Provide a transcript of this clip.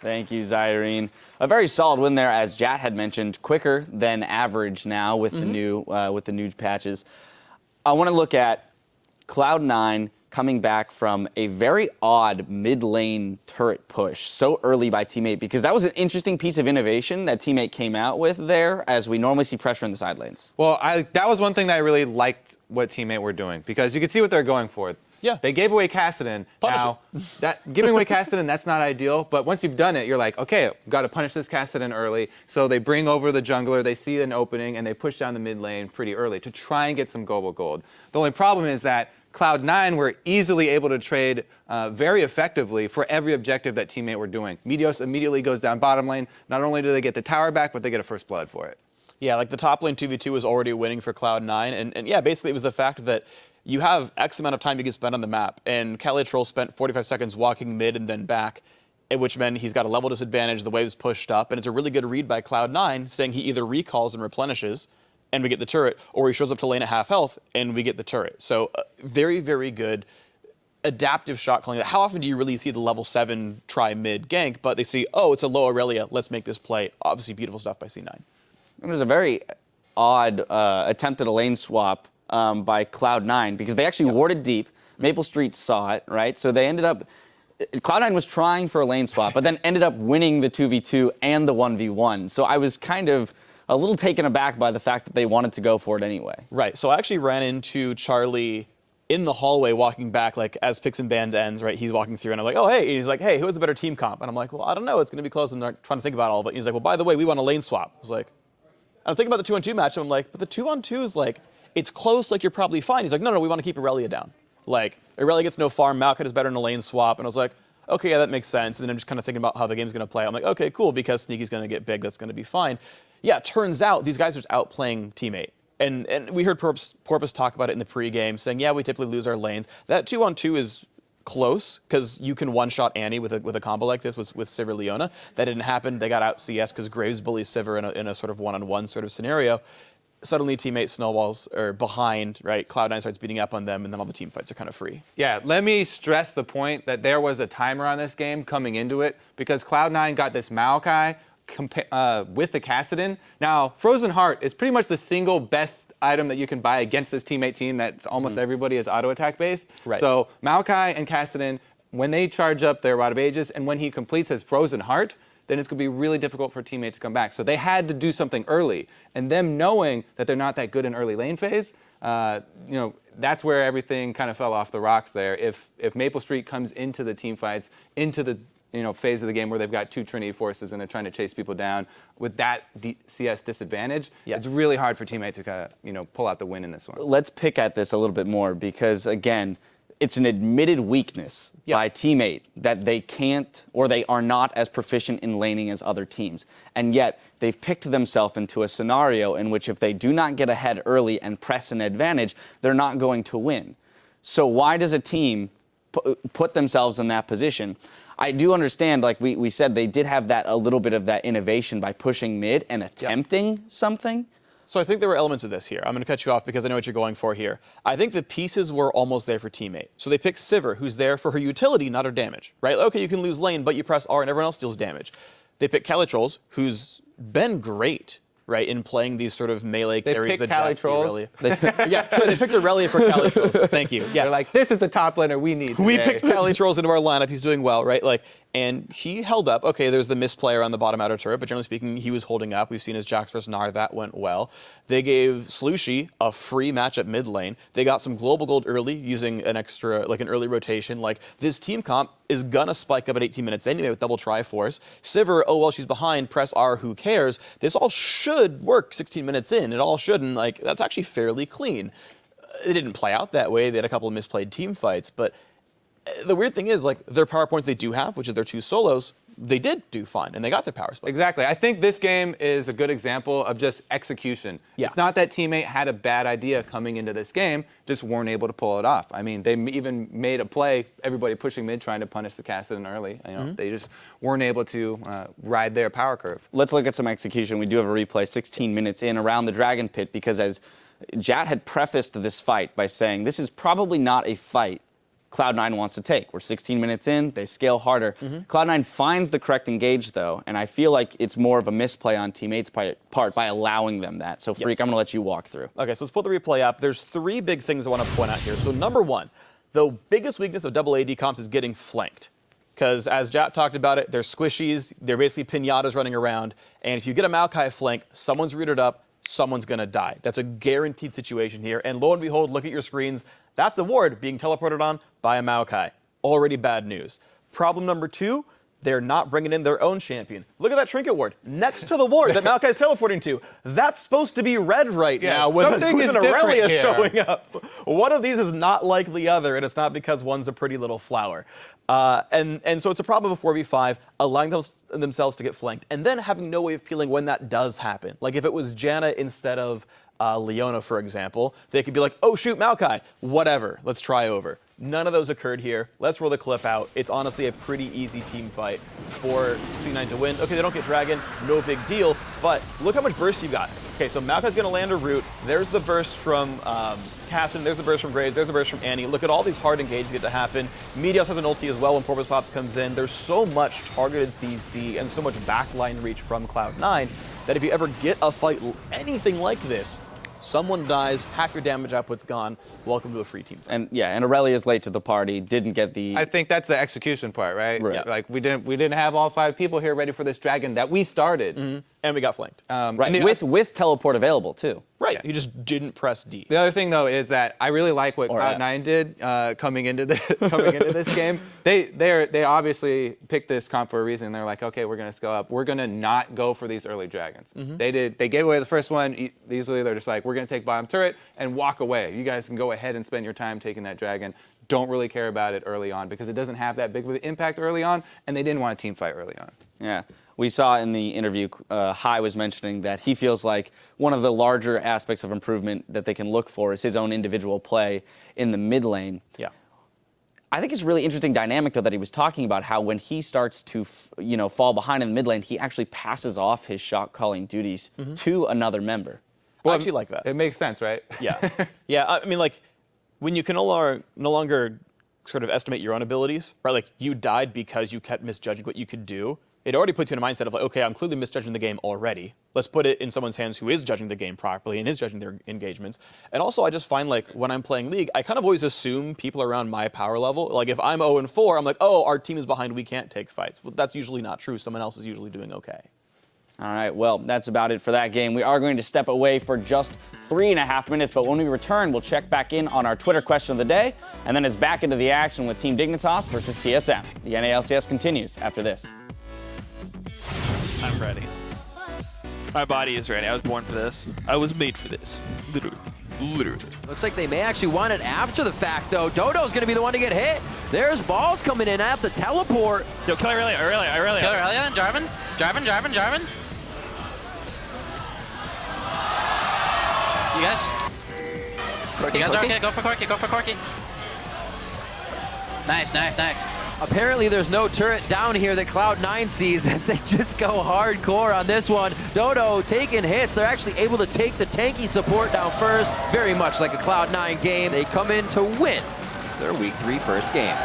Thank you, Zyrene. A very solid win there, as Jat had mentioned, quicker than average now with the new patches. I want to look at Cloud9 coming back from a very odd mid-lane turret push so early by Teammate, because that was an interesting piece of innovation that Teammate came out with there, as we normally see pressure in the side lanes. Well, that was one thing that I really liked what Teammate were doing, because you could see what they're going for. Yeah. They gave away Kassadin. Now, giving away Kassadin, that's not ideal, but once you've done it, you're like, okay, we've got to punish this Kassadin early. So they bring over the jungler, they see an opening, and they push down the mid lane pretty early to try and get some global gold. The only problem is that Cloud9 were easily able to trade very effectively for every objective that Teammate were doing. Meteos immediately goes down bottom lane. Not only do they get the tower back, but they get a first blood for it. Yeah, like the top lane 2v2 was already winning for Cloud9, and yeah, basically it was the fact that you have X amount of time you can spend on the map, and Calitroll spent 45 seconds walking mid and then back, which meant he's got a level disadvantage, the wave's pushed up, and it's a really good read by Cloud9, saying he either recalls and replenishes, and we get the turret, or he shows up to lane at half health, and we get the turret. So very, very good adaptive shot calling. How often do you really see the level 7 try mid gank, but they see, oh, it's a low Aurelia, let's make this play. Obviously beautiful stuff by C9. It was a very odd attempt at a lane swap by Cloud9, because they actually warded deep. Maple Street saw it, right? So they ended up, Cloud9 was trying for a lane swap, but then ended up winning the 2v2 and the 1v1. So I was kind of a little taken aback by the fact that they wanted to go for it anyway. Right, so I actually ran into Charlie in the hallway walking back, like as Picks and Band ends, right? He's walking through and I'm like, oh, hey. And he's like, hey, who has a better team comp? And I'm like, well, I don't know. It's going to be close. I'm trying to think about all of it. And he's like, well, by the way, we want a lane swap. I was like, I'm thinking about the 2-on-2 match. And I'm like, but the 2-on-2 is like, it's close, like you're probably fine. He's like, no, we want to keep Aurelia down. Like, Aurelia gets no farm, Malphite is better in a lane swap. And I was like, okay, yeah, that makes sense. And then I'm just kind of thinking about how the game's going to play. I'm like, okay, cool, because Sneaky's going to get big, that's going to be fine. Yeah, it turns out these guys are just outplaying Teammate. And we heard Porpoise talk about it in the pregame, saying, yeah, we typically lose our lanes. That 2-on-2 is close, because you can one-shot Annie with a combo like this with Sivir Leona. That didn't happen. They got out CS because Graves bullies Sivir in a sort of one-on-one sort of scenario. Suddenly Teammate snowballs are behind, right? Cloud9 starts beating up on them, and then all the team fights are kind of free. Yeah, let me stress the point that there was a timer on this game coming into it, because Cloud9 got this Maokai with the Kassadin. Now, Frozen Heart is pretty much the single best item that you can buy against this Teammate team that's almost everybody is auto-attack based. Right. So Maokai and Kassadin, when they charge up their Rod of Ages, and when he completes his Frozen Heart, then it's going to be really difficult for Teammate to come back. So they had to do something early. And them knowing that they're not that good in early lane phase, that's where everything kind of fell off the rocks there. If Maple Street comes into the team fights, into the phase of the game where they've got two Trinity forces and they're trying to chase people down with that CS disadvantage, it's really hard for Teammate to kind of, pull out the win in this one. Let's pick at this a little bit more, because again, it's an admitted weakness by Teammate that they can't, or they are not as proficient in laning as other teams. And yet, they've picked themselves into a scenario in which if they do not get ahead early and press an advantage, they're not going to win. So why does a team put themselves in that position? I do understand, like we said, they did have a little bit of that innovation by pushing mid and attempting something. So I think there were elements of this here. I'm going to cut you off because I know what you're going for here. I think the pieces were almost there for Teammate. So they picked Sivir, who's there for her utility, not her damage, right? Okay, you can lose lane, but you press R and everyone else deals damage. They picked Calitrolls, who's been great, right, in playing these sort of melee carries. They picked Calitrolls. They picked Aurelia for Calitrolls. Thank you. Yeah. They're like, this is the top laner we need today. We picked Calitrolls into our lineup. He's doing well, right? And he held up. Okay, there's the misplayer on the bottom outer turret, but generally speaking, he was holding up. We've seen his Jax vs. Gnar. That went well. They gave Slushy a free matchup mid lane. They got some global gold early using an extra, an early rotation. This team comp is gonna spike up at 18 minutes anyway with double Triforce. Sivir, oh well, she's behind, press R, who cares? This all should work 16 minutes in. It all shouldn't. That's actually fairly clean. It didn't play out that way. They had a couple of misplayed team fights, but the weird thing is, their power points they do have, which is their two solos, they did do fine, and they got their power split. Exactly. I think this game is a good example of just execution. Yeah. It's not that Teammate had a bad idea coming into this game, just weren't able to pull it off. I mean, they even made a play, everybody pushing mid, trying to punish the Kassadin early. They just weren't able to ride their power curve. Let's look at some execution. We do have a replay 16 minutes in around the Dragon Pit, because as Jat had prefaced this fight by saying, this is probably not a fight Cloud9 wants to take. We're 16 minutes in, they scale harder. Cloud9 finds the correct engage, though, and I feel like it's more of a misplay on teammates' part by allowing them that. So, Freak, I'm going to let you walk through. Okay, so let's pull the replay up. There's 3 big things I want to point out here. So number 1, the biggest weakness of double AD comps is getting flanked. Because as Jap talked about it, they're squishies, they're basically pinatas running around, and if you get a Maokai flank, someone's rooted up, someone's going to die. That's a guaranteed situation here, and lo and behold, look at your screens. That's a ward being teleported on by a Maokai. Already bad news. Problem number 2, they're not bringing in their own champion. Look at that trinket ward next to the ward that Maokai is teleporting to. That's supposed to be red right now with an Aurelia showing up. One of these is not like the other, and it's not because one's a pretty little flower. And so it's a problem of a 4v5, allowing themselves to get flanked, and then having no way of peeling when that does happen. Like if it was Janna instead of Leona, for example, they could be like, oh shoot, Maokai, whatever, let's try over. None of those occurred here. Let's roll the clip out. It's honestly a pretty easy team fight for C9 to win. Okay, they don't get Dragon, no big deal, but look how much burst you've got. Okay, so Maokai's gonna land a root. There's the burst from Cassin, there's the burst from Graves, there's the burst from Annie. Look at all these hard engages get to happen. Meteos has an ulti as well when Porpoise Pops comes in. There's so much targeted CC and so much backline reach from Cloud9 that if you ever get a fight anything like this, someone dies, half your damage output's gone. Welcome to a free team fight. And yeah, and Aurelia's late to the party, didn't get the... I think that's the execution part, right? Right. Like we didn't have all 5 people here ready for this dragon that we started. And we got flanked. Right, with teleport available, too. Right, Yeah. you just didn't press D. The other thing, though, is that I really like what Cloud9 did coming into this game. They obviously picked this comp for a reason. They're like, okay, we're going to scale up. We're going to not go for these early dragons. They gave away the first one easily. They're just like, we're going to take bottom turret and walk away. You guys can go ahead and spend your time taking that dragon. Don't really care about it early on because it doesn't have that big of an impact early on, and they didn't want a team fight early on. Yeah. We saw in the interview, Hai was mentioning that he feels like one of the larger aspects of improvement that they can look for is his own individual play in the mid lane. Yeah. I think it's a really interesting dynamic, though, that he was talking about how when he starts to, fall behind in the mid lane, he actually passes off his shot calling duties to another member. Well, I actually like that. It makes sense, right? Yeah. Yeah, I mean, like, when you can no longer sort of estimate your own abilities, right? Like, you died because you kept misjudging what you could do. It already puts you in a mindset of like, okay, I'm clearly misjudging the game already. Let's put it in someone's hands who is judging the game properly and is judging their engagements. And also, I just find like when I'm playing League, I kind of always assume people around my power level. Like if I'm 0-4, I'm like, oh, our team is behind, we can't take fights. Well, that's usually not true. Someone else is usually doing okay. All right, well, that's about it for that game. We are going to step away for just 3.5 minutes, but when we return, we'll check back in on our Twitter question of the day, and then it's back into the action with Team Dignitas versus TSM. The NALCS continues after this. I'm ready. My body is ready. I was born for this. I was made for this. Literally. Looks like they may actually want it after the fact, though. Dodo's going to be the one to get hit. There's balls coming in at the teleport. Yo, kill Aurelia. Kill Aurelia and Jarvan. Jarvan. You guys are okay. Go for Corki. Nice. Apparently there's no turret down here that Cloud9 sees as they just go hardcore on this one. Dodo taking hits. They're actually able to take the tanky support down first. Very much like a Cloud9 game. They come in to win their Week 3 first game.